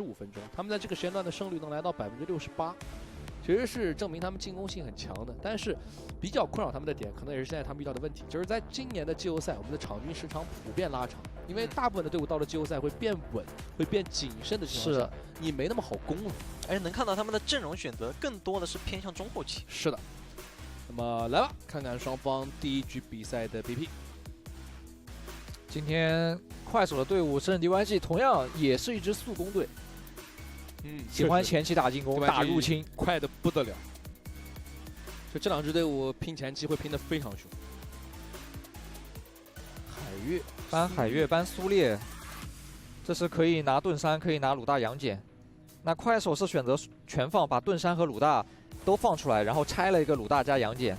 15分钟，他们在这个时间段的胜率能来到68%，其实是证明他们进攻性很强的。但是比较困扰他们的点，可能也是现在他们遇到的问题，就是在今年的季后赛，我们的场均时长普遍拉长，因为大部分的队伍到了季后赛会变稳，会变谨慎的情况下，你没那么好攻了。而且能看到他们的阵容选择更多的是偏向中后期。是的。那么来吧，看看双方第一局比赛的 BP。今天快手的队伍深圳 DYG 同样也是一支速攻队，喜欢前期打进攻、打入侵，快的不得了。就这两支队伍拼前期会拼得非常凶。海月搬海月搬苏烈，这是可以拿盾山，可以拿鲁大杨戬。那快手是选择全放，把盾山和鲁大都放出来，然后拆了一个鲁大加杨戬。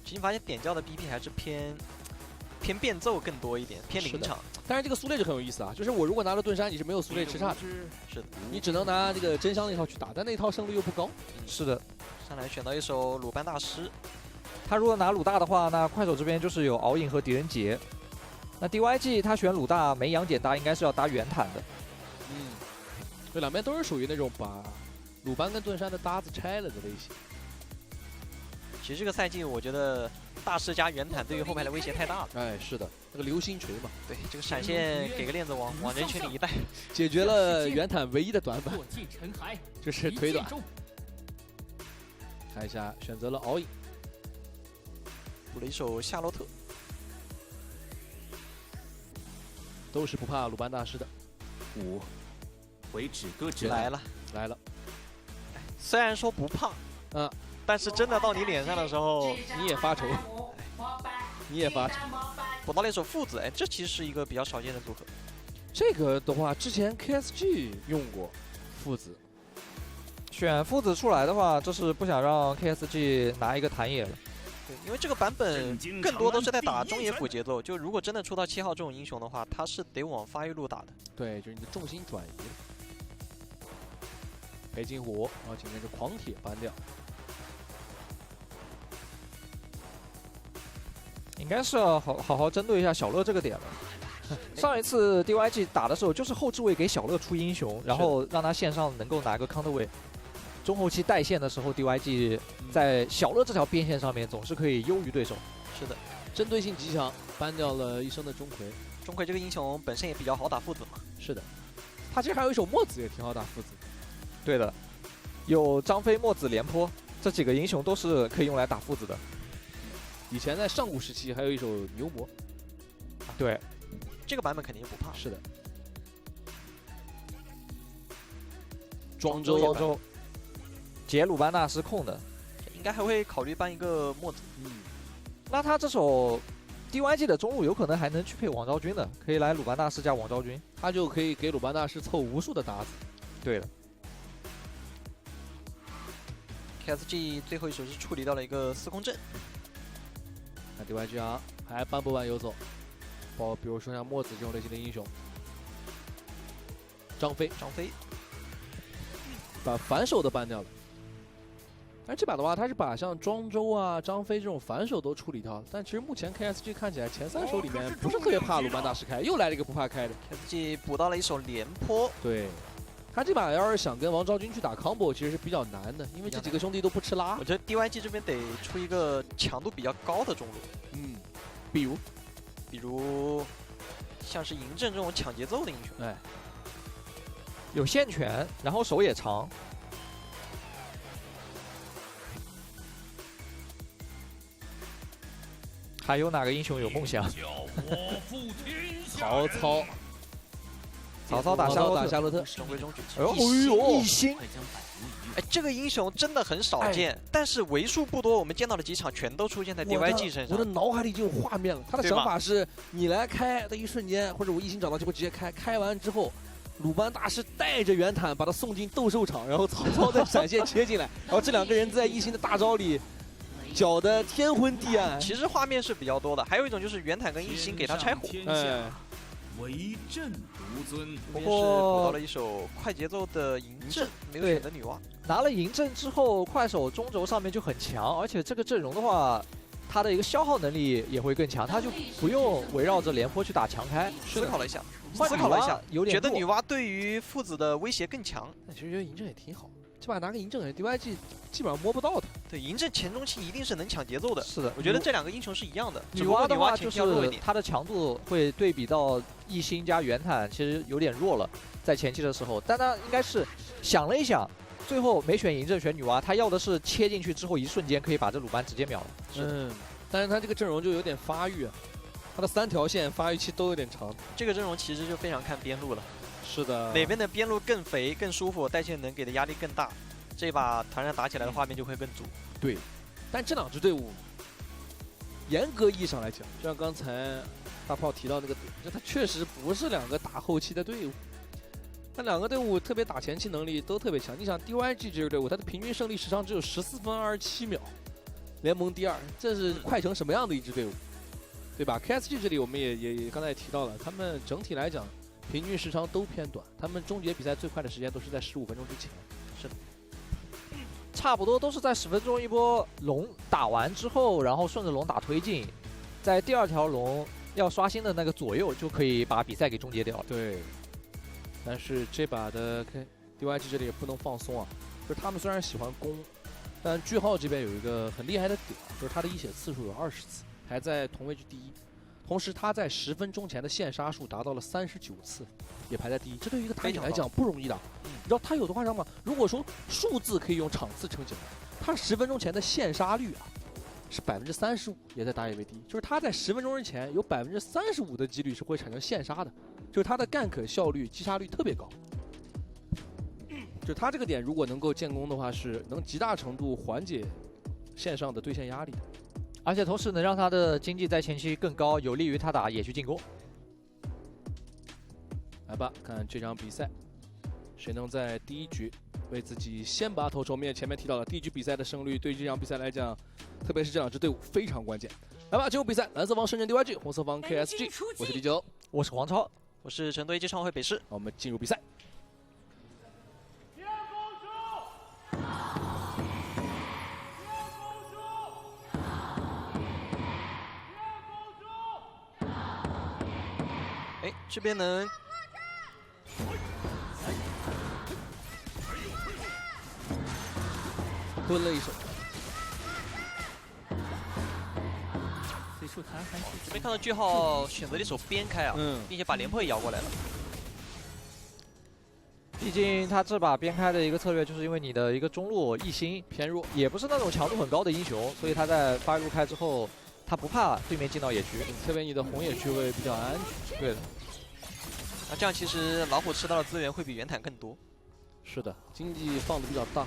其实你发现点教的 BP 还是偏变奏更多一点，偏临场。但是这个苏烈就很有意思啊，就是我如果拿了盾山，你是没有苏烈吃差的。是的，你只能拿这个真香那套去打，但那套胜率又不高。是的，上来选到一手鲁班大师。他如果拿鲁大的话，那快手这边就是有敖影和狄仁杰。那 DYG 他选鲁大没杨戬搭，应该是要搭圆坦的。对，两边都是属于那种把鲁班跟盾山的搭子拆了的类型。其实这个赛季我觉得大师加圆坦对于后排的威胁太大了。哎，是的，那个流星锤嘛。对，这个闪现给个链子往人群里一带，解决了圆坦唯一的短板，就是腿短。看一下，选择了敖影，补了一手夏洛特，都是不怕鲁班大师的。5回止戈之来了。虽然说不怕，但是真的到你脸上的时候，你也发愁，你也发愁。补到了一手父子，哎，这其实是一个比较少见的组合。这个的话，之前 KSG 用过父子，选父子出来的话，这是不想让 KSG 拿一个谭野了。对，因为这个版本更多都是在打中野辅节奏，就如果真的出到7号这种英雄的话，他是得往发育路打的。对，就是你的重心转移。黑金火，然后前面是狂铁搬掉。应该是要好好针对一下小乐这个点了。上一次 DYG 打的时候，就是后置位给小乐出英雄，然后让他线上能够拿个康特位。中后期带线的时候 ，DYG 在小乐这条边线上面总是可以优于对手。是的，针对性极强，搬掉了一生的钟馗。钟馗这个英雄本身也比较好打父子嘛。是的，他其实还有一手墨子也挺好打父子。对的，有张飞、墨子、廉颇这几个英雄都是可以用来打父子的。以前在上古时期还有一手牛魔。对，这个版本肯定不怕。是的。庄周，解鲁班大师控的，应该还会考虑搬一个墨子。那他这手 DYG 的中路有可能还能去配王昭君的，可以来鲁班大师加王昭君，他就可以给鲁班大师凑无数的搭子。对的。KSG 最后一手是处理到了一个司空阵。那 DYG 啊，还搬不搬游走？比如说像墨子这种类型的英雄。张飞把反手都搬掉了。但是这把的话，他是把像庄周啊、张飞这种反手都处理掉了。但其实目前 KSG 看起来前3手里面不是特别怕鲁班大师开，又来了一个不怕开的。KSG 补到了一手廉颇。对。他这把要是想跟王昭君去打 combo， 其实是比较难的，因为这几个兄弟都不吃拉。我觉得 DYG 这边得出一个强度比较高的中路，比如像是嬴政这种抢节奏的英雄，哎，有线权，然后手也长。还有哪个英雄有梦想？曹操打夏洛特，中规中矩。哎呦，一星！哎，这个英雄真的很少见，但是为数不多，我们见到的几场全都出现在 DYG 身上。我的脑海里已经有画面了，他的想法是：你来开的一瞬间，或者我一星找到机会直接开，开完之后，鲁班大师带着圆坦把他送进斗兽场，然后曹操再闪现切进来，然后这两个人在一星的大招里搅得天昏地暗。其实画面是比较多的，还有一种就是圆坦跟一星给他拆火。为朕独尊。不过补到了一手快节奏的嬴政，没有选择女娲。拿了嬴政之后，快手中轴上面就很强，而且这个阵容的话，他的一个消耗能力也会更强，他就不用围绕着廉颇去打强开。思考了一下，换思考了一下，有点觉得女娲对于父子的威胁更强。但其实觉得嬴政也挺好，这把拿个嬴政，DYG 基本上摸不到的。对，嬴政前中期一定是能抢节奏的。是的，我觉得这两个英雄是一样的。女娲的话就前期要弱一点，是它的强度会对比到一星加元坦，其实有点弱了，在前期的时候。但他应该是想了一想，最后没选嬴政，选女娲，他要的是切进去之后一瞬间可以把这鲁班直接秒了。嗯，但是他这个阵容就有点发育啊，他的3条线发育期都有点长。这个阵容其实就非常看边路了。是的，哪边的边路更肥、更舒服，带线能给的压力更大，这把团战打起来的画面就会更足。对，但这两支队伍，严格意义上来讲，就像刚才大炮提到那个点，就它确实不是2个打后期的队伍。那2个队伍特别打前期能力都特别强。你想 DYG 这个队伍，它的平均胜利时长只有14分27秒，联盟第2，这是快成什么样的一支队伍，对吧 ？KSG 这里我们也刚才也提到了，他们整体来讲平均时长都偏短，他们终结比赛最快的时间都是在15分钟之前。是的。差不多都是在10分钟一波龙打完之后，然后顺着龙打推进，在第2条龙要刷新的那个左右就可以把比赛给终结掉了。对，但是这把的 DYG 这里也不能放松啊，就是他们虽然喜欢攻，但句号这边有一个很厉害的点，就是他的一血次数有20次，排在同位置第1，同时他在10分钟前的线杀数达到了39次，也排在第1，这对于一个台警来讲不容易的。你知道他有多夸张吗？如果说数字可以用场次撑起来，他10分钟前的线杀率啊是35%，也在打野为第1，就是他在10分钟之前有35%的几率是会产生线杀的，就是他的gank效率、击杀率特别高。就他这个点如果能够建功的话，是能极大程度缓解线上的对线压力的，而且同时能让他的经济在前期更高，有利于他打野区进攻。来吧，看这场比赛，谁能在第1局为自己先拔头筹？我们也前面提到了，第1局比赛的胜率对于这场比赛来讲，特别是这2支队伍非常关键。来吧，进入比赛，蓝色方深圳 DYG， 红色方 KSG， 我是李9，我是黄超，我是成都一级创会北师。我们进入比赛。哎，这边能蹲了一手，这边看到句号选择了一手边开啊，并且把廉颇也摇过来了。毕竟他这把边开的一个策略，就是因为你的一个中路一星偏弱，也不是那种强度很高的英雄，所以他在发育路开之后，他不怕对面进到野区，特别你的红野区会比较安全。对的。那这样其实老虎吃到的资源会比元坦更多。是的，经济放的比较大。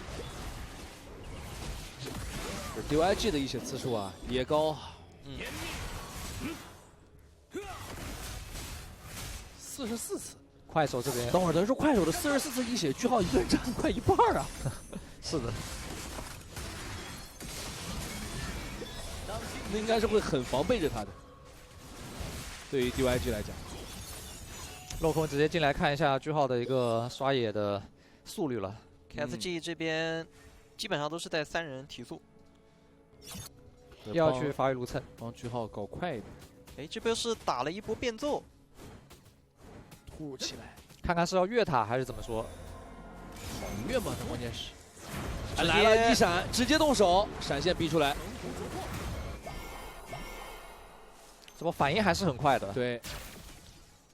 DYG 的一血次数啊也高，44次。快手这边，等会儿等于说快手的44次一血，句号一个人占快一半啊。是的，那应该是会很防备着他的。对于 DYG 来讲，镂空直接进来看一下句号的一个刷野的速率了。KSG 这边基本上都是在3人提速，要去发育路蹭，帮句号搞快一点。哎，这边是打了一波变奏，突如其来，看看是要越塔还是怎么说？好越嘛，这关键是。来了一闪，直接动手，闪现逼出来。这波反应还是很快的。对，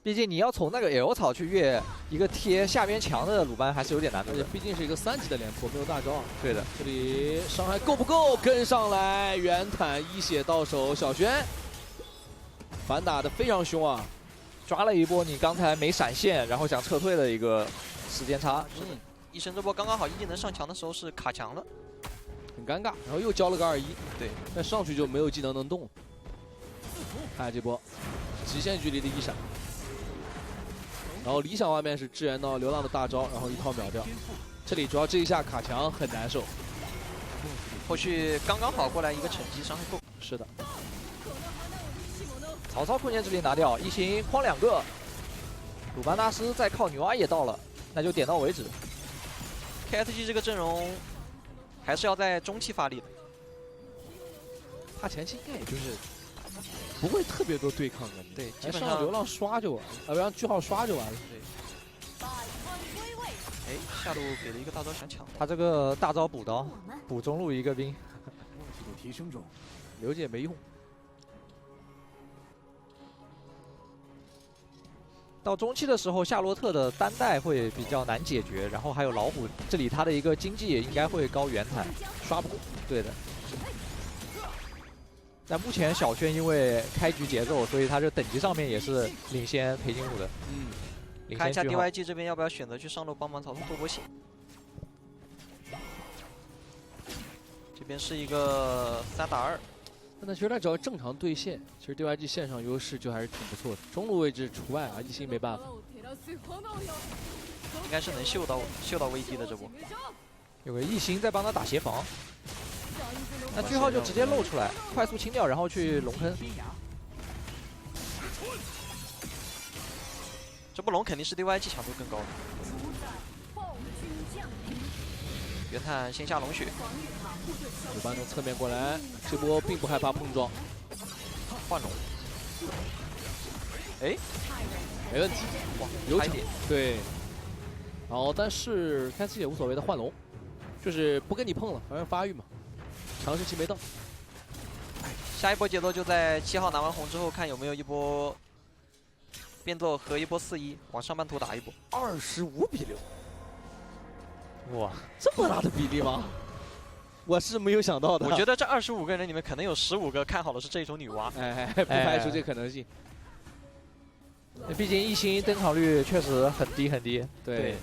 毕竟你要从那个 L 草去越一个贴下边墙的鲁班，还是有点难度的。而且毕竟是一个3级的廉颇，没有大招。对的，这里伤害够不够？跟上来，元坦一血到手，小轩反打的非常凶啊！抓了一波你刚才没闪现，然后想撤退的一个时间差。医生这波刚刚好一技能上墙的时候是卡墙了，很尴尬。然后又交了个2-1，对，但上去就没有技能能动。看这波极限距离的一闪，然后理想外面是支援到流浪的大招，然后一套秒掉。这里主要这一下卡墙很难受，后续刚刚好过来一个乘机，伤害够。是的，曹操空间之力拿掉，一星框2个，鲁班大师再靠女娲也到了，那就点到为止。KSG 这个阵容还是要在中期发力的。他前期应该也就是不会特别多对抗的，对，基基本上本上流浪刷就完了，不让句号刷就完了。对。哎，下路给了一个大招想抢，他这个大招补刀，补中路一个兵，默契的提升中。刘姐没用。到中期的时候，夏洛特的单带会比较难解决，然后还有老虎，这里他的一个经济也应该会高原坦，刷不过。对的。但目前小轩因为开局节奏，所以他这等级上面也是领先裴金虎的。看一下句号 DYG 这边要不要选择去上路帮忙曹操拖波血。这边是一个3打2。但其实他只要正常对线，其实 DYG 线上优势就还是挺不错的，中路位置除外啊，一星没办法。应该是能嗅到危机的这波。有个一星在帮他打协防，那句号就直接露出来，快速清掉，然后去龙坑。这波龙肯定是 DYG 强度更高的。元探先下龙血，鲁班从侧面过来，这波并不害怕碰撞，换龙。哎，没问题，哇，有抢点对。然后但是开始也无所谓的换龙，就是不跟你碰了，反正发育嘛，强势期没到。下一波节奏就在7号拿完红之后，看有没有一波变奏和一波4-1，往上半图打一波。25-6。哇，这么大的比例吗？我是没有想到的。我觉得这25个人里面可能有15个看好的是这种女娲，不排除这可能性。毕竟一星登场率确实很低很低。对，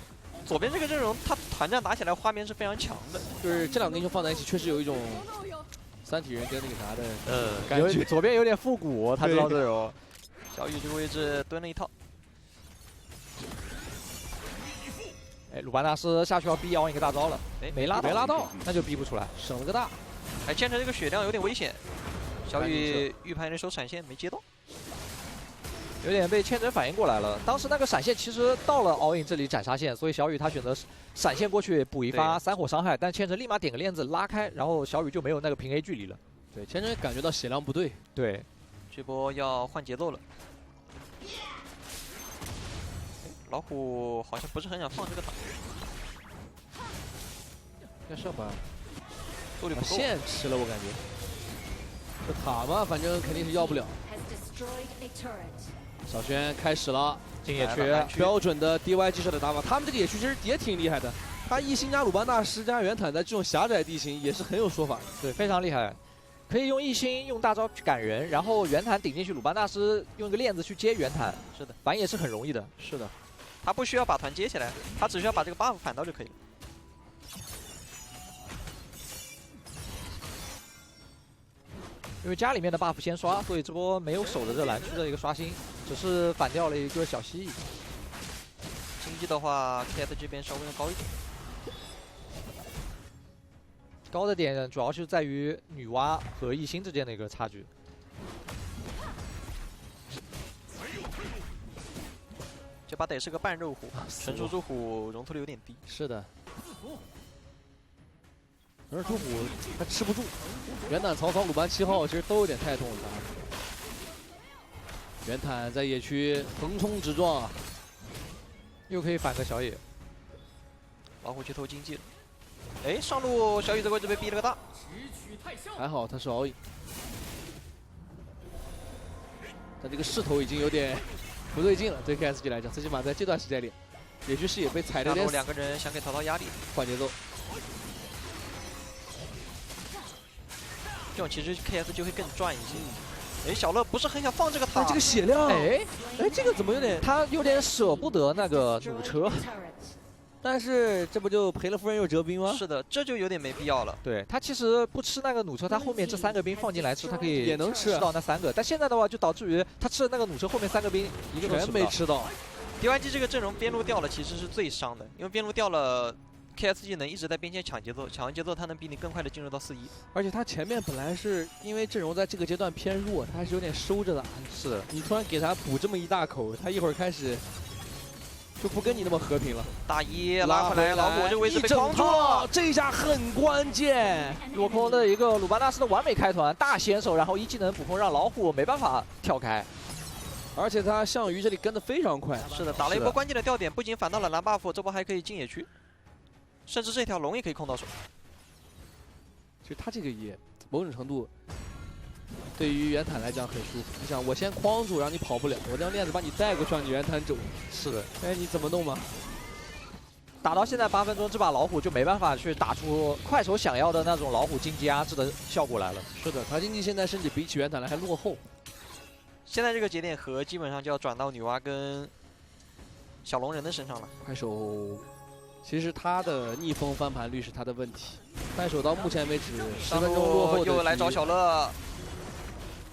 左边这个阵容，他团战打起来画面是非常强的。就是这两个英雄放在一起，确实有一种三体人跟那个啥的感觉。左边有点复古，他知道这种。小雨这个位置蹲了一套。哎，鲁班大师下去要逼姚一个大招了，哎，没拉到，那就逼不出来，省了个大。哎，剑城这个血量有点危险，小雨预判那手闪现没接到，有点被千真反应过来了。当时那个闪现其实到了all in这里斩杀线，所以小雨他选择闪现过去补一发3火伤害，但千真立马点个链子拉开，然后小雨就没有那个平 A 距离了。对，千真感觉到血量不对。对，这波要换节奏了。老虎好像不是很想放这个塔，要上吧，速率不够。线吃了我感觉。这塔嘛，反正肯定是要不了。小轩开始了，进野区，标准的 DYG 式的打法。他们这个野区其实也挺厉害的，他一星加鲁班大师加元坦，在这种狭窄地形也是很有说法的。对，非常厉害。可以用一星用大招去赶人，然后元坦顶进去，鲁班大师用一个链子去接元坦。是的，反也是很容易的。是的。他不需要把团接起来，他只需要把这个 buff 反到就可以了。因为家里面的 buff 先刷，所以这波没有守着这蓝区的一个刷新，只是反掉了一个小蜥蜴。经济的话 ，KS 这边稍微要高一点。高的点主要是在于女娲和一星之间的一个差距。这把得是个半肉虎，纯属猪虎容错率有点低。是的，而猪虎他吃不住，元坦、曹操、鲁班7号其实都有点太痛了。元坦在野区横冲直撞啊，又可以反个小野。老虎去偷经济了。哎，上路小雨这个位置被逼了个大，还好他是all in，但这个势头已经有点不对劲了，对 KSG 来讲，最起码在这段时间里，野区视野被踩的有点死。两个人想给曹操压力，换节奏。这种其实 KS 就会更赚一些。哎，小乐不是很想放这个塔，这个血量，哎，这个怎么有点？他有点舍不得那个弩车。但是这不就赔了夫人又折兵吗？是的，这就有点没必要了。对他其实不吃那个弩车，他后面这3个兵放进来吃，他可以也能吃到那3个。但现在的话，就导致于他吃的那个弩车后面3个兵一个全没吃到。DYG 这个阵容边路掉了其实是最伤的，因为边路掉了 ，KSG 能一直在边线抢节奏，抢完节奏他能比你更快的进入到4-1。而且他前面本来是因为阵容在这个阶段偏弱，他还是有点收着的。是的，你突然给他补这么一大口，他一会儿开始就不跟你那么和平了。大一拉回来，老虎这个位置被框住一整套了。这一下很关键。落空的一个鲁班大师的完美开团，大先手，然后一技能补空，让老虎没办法跳开。而且他项羽这里跟得非常快。是的，打了一波关键的吊点，不仅反到了蓝 buff， 这波还可以进野区，甚至这条龙也可以控到手。其实他这个也某种程度对于原坦来讲很舒服。你想，我先框住，让你跑不了，我这样链子把你带过去，让你原坦走。是的，哎，你怎么弄嘛？打到现在8分钟，这把老虎就没办法去打出快手想要的那种老虎经济压制的效果来了。是的，他经济现在甚至比起原坦来还落后。现在这个节点盒基本上就要转到女娲跟小龙人的身上了。快手其实他的逆风翻盘率是他的问题。快手到目前为止10分钟落后的又来找小乐，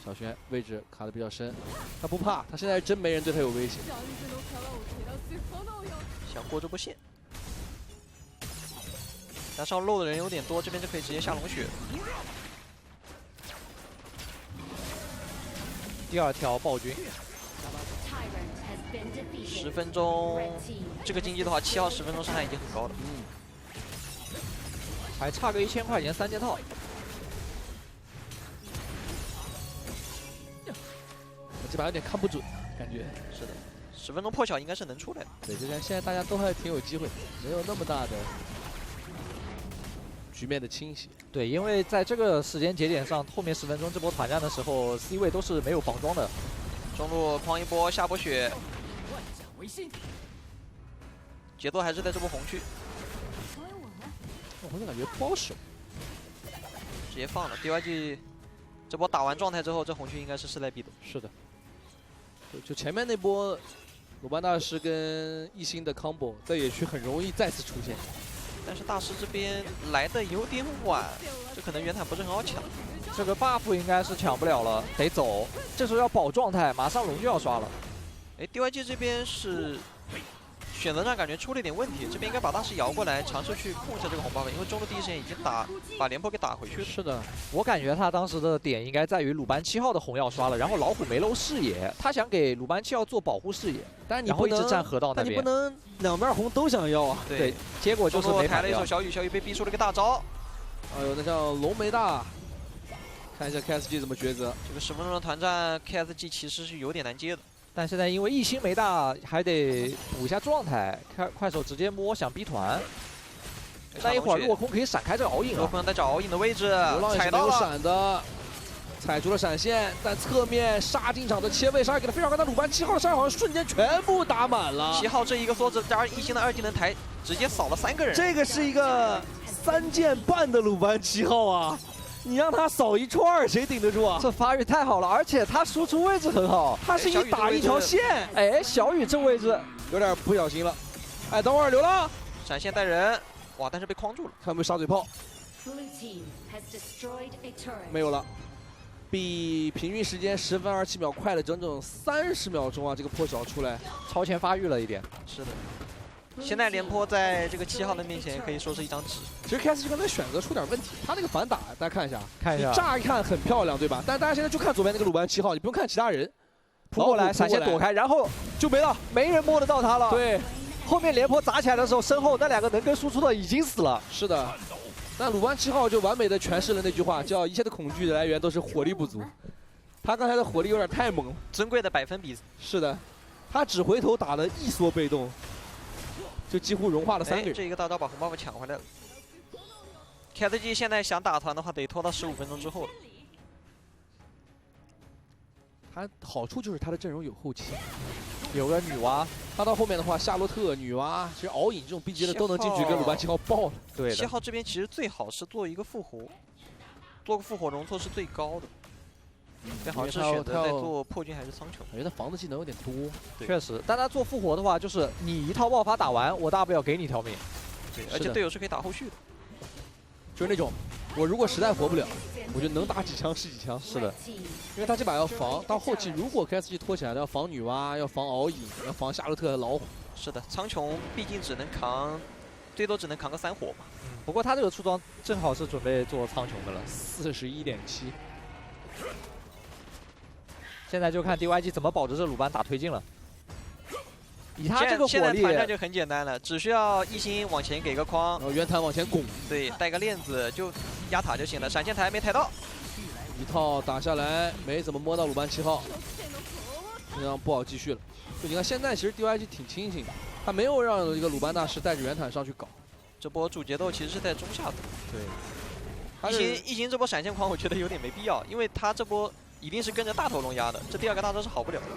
小轩位置卡的比较深，他不怕，他现在真没人对他有威胁。想过这波线，加上漏的人有点多，这边就可以直接下龙血。第2条暴君10分钟，这个经济的话，7号10分钟伤害已经很高了。还差个1000块钱3件套。这把有点看不准，感觉。是的，10分钟破晓应该是能出来的。对，就看现在大家都还挺有机会，没有那么大的局面的倾斜。对，因为在这个时间节点上，后面10分钟这波团战的时候 ，C 位都是没有防装的。中路框一波，下波血，节奏还是在这波红区，我就感觉不好守。直接放了。DYG 这波打完状态之后，这红区应该是势在必得。是的，就前面那波鲁班大师跟一星的 combo 在野区很容易再次出现。但是大师这边来的有点晚，这可能原坦不是很好抢。这个 buff 应该是抢不了了，得走。这时候要保状态，马上龙就要刷了。哎 ，DYG 这边是选择上感觉出了一点问题，这边应该把大师摇过来，尝试去控制这个红 buff，因为中路第一时间已经把廉颇给打回去了。是的，我感觉他当时的点应该在于鲁班7号的红要刷了，然后老虎没露视野，他想给鲁班7号做保护视野，但是你然后一直不能站河道那但你不边。能两边红都想要啊。对，结果就是没砍掉中路抬了一手。小雨，小雨被逼出了个大招。哎呦，那叫龙没大，看一下 KSG 怎么抉择。这个10分钟的团战 ，KSG 其实是有点难接的。但现在因为一星没大，还得补一下状态。快手直接摸想逼团，那一会儿落空可以闪开这个熬影落啊。空在找熬影的位置，流浪也是没有踩到了。闪的，踩出了闪现，但侧面杀进场的切位杀给了非常高，但鲁班7号的伤害好像瞬间全部打满了。 7号这一个梭子加上一星的2技能抬，直接扫了3个人。这个是一个3件半的鲁班7号啊！你让他扫一串儿，谁顶得住啊？这发育太好了，而且他输出位置很好。他是一打一条线，哎，小雨这位置有点不小心了。哎，等会儿流浪，闪现带人，哇！但是被框住了。看有没有杀嘴炮，没有了。比平均时间10分27秒快了整整30秒钟啊！这个破晓出来，超前发育了一点。是的。现在廉颇在这个7号的面前可以说是一张纸。其实 KSG 刚才选择出点问题，他那个反打大家看一下，看一下你乍一看很漂亮，对吧？但大家现在就看左边那个鲁班7号，你不用看其他人，扑过来，闪现躲开，然后就没了，没人摸得到他了。，对，后面廉颇砸起来的时候，身后那2个能跟输出的已经死了。是的。那鲁班7号就完美的诠释了那句话，叫一切的恐惧的来源都是火力不足。他刚才的火力有点太猛了。尊贵的100%比。是的，他只回头打了一缩被动，就几乎融化了3个人。这一个大招把红 buff 抢回来了。KSG 现在想打团的话，得拖到15分钟之后了。他好处就是他的阵容有后期，有个女娲，他到后面的话，夏洛特、女娲，其实敖影这种 B 级的都能进去跟鲁班7号爆了。对的。 7号这边其实最好是做一个复活，做个复活容错是最高的。这好像是选择在做破军还是苍穹？感觉他防的技能有点多。确实，但他做复活的话，就是你一套爆发打完，我大不了给你条命。对，而且队友是可以打后续的。就是那种，我如果实在活不了，我就能打几枪是几枪。是的，因为他这把要防，到后期如果 KSG 拖起来了，要防女娲，要防敖影，要防夏洛特和老虎。是的，苍穹毕竟只能扛，最多只能扛个3火嘛。不过他这个出装正好是准备做苍穹的了。41.7。现在就看 DYG 怎么保着这鲁班打推进了。以他这个现火力，在团战就很简单了，只需要一心往前给个框，然后圆弹往前拱，对，带个链子就压塔就行了。闪现台没抬到，一套打下来没怎么摸到鲁班7号，这样不好继续了。就你看现在其实 DYG 挺清醒的，他没有让一个鲁班大师带着圆坦上去搞。这波主节奏其实是在中下路。对，一心这波闪现狂我觉得有点没必要，因为他这波一定是跟着大头龙压的，这第二个大招是好不了的。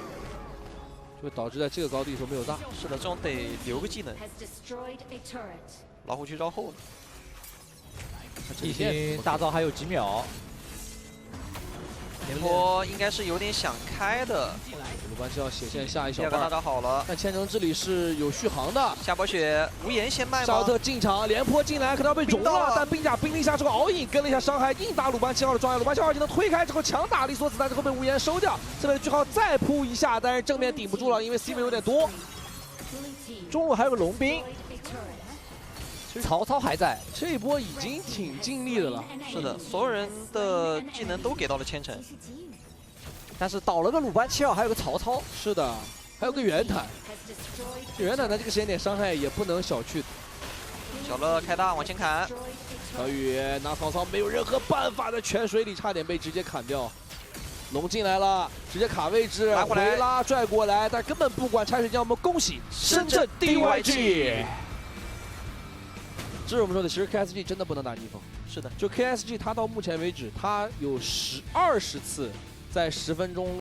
就导致在这个高地的时候没有大。是的，这种得留个技能。老虎去招后了，一心大招还有几秒，廉颇应该是有点想开的。鲁班7号血线下一第二个大小半，招好了，但千城之里是有续航的。下波血无言先卖吗？沙特进场，廉颇进来可能要被融了，但兵甲兵了一下之后，all in跟了一下伤害，硬打鲁班7号的状态。鲁班7号技能推开之后强打了一梭子弹之后被无言收掉。这边的句号再扑一下，但是正面顶不住了，因为 C 位有点多。中路还有个龙兵，曹操还在，这一波已经挺尽力的了。是的，所有人的技能都给到了千城。但是倒了个鲁班7号，还有个曹操，是的，还有个圆坦，这圆坦的这个时间点伤害也不能小觑。小乐开大往前砍，小雨拿曹操没有任何办法，在泉水里差点被直接砍掉。龙进来了，直接卡位置，拉回来回拉拽过来，但根本不管拆水晶。我们恭喜深圳 DYG。这是我们说的，其实 KSG 真的不能打逆风。是的，就 KSG 它到目前为止，它有20次在10分钟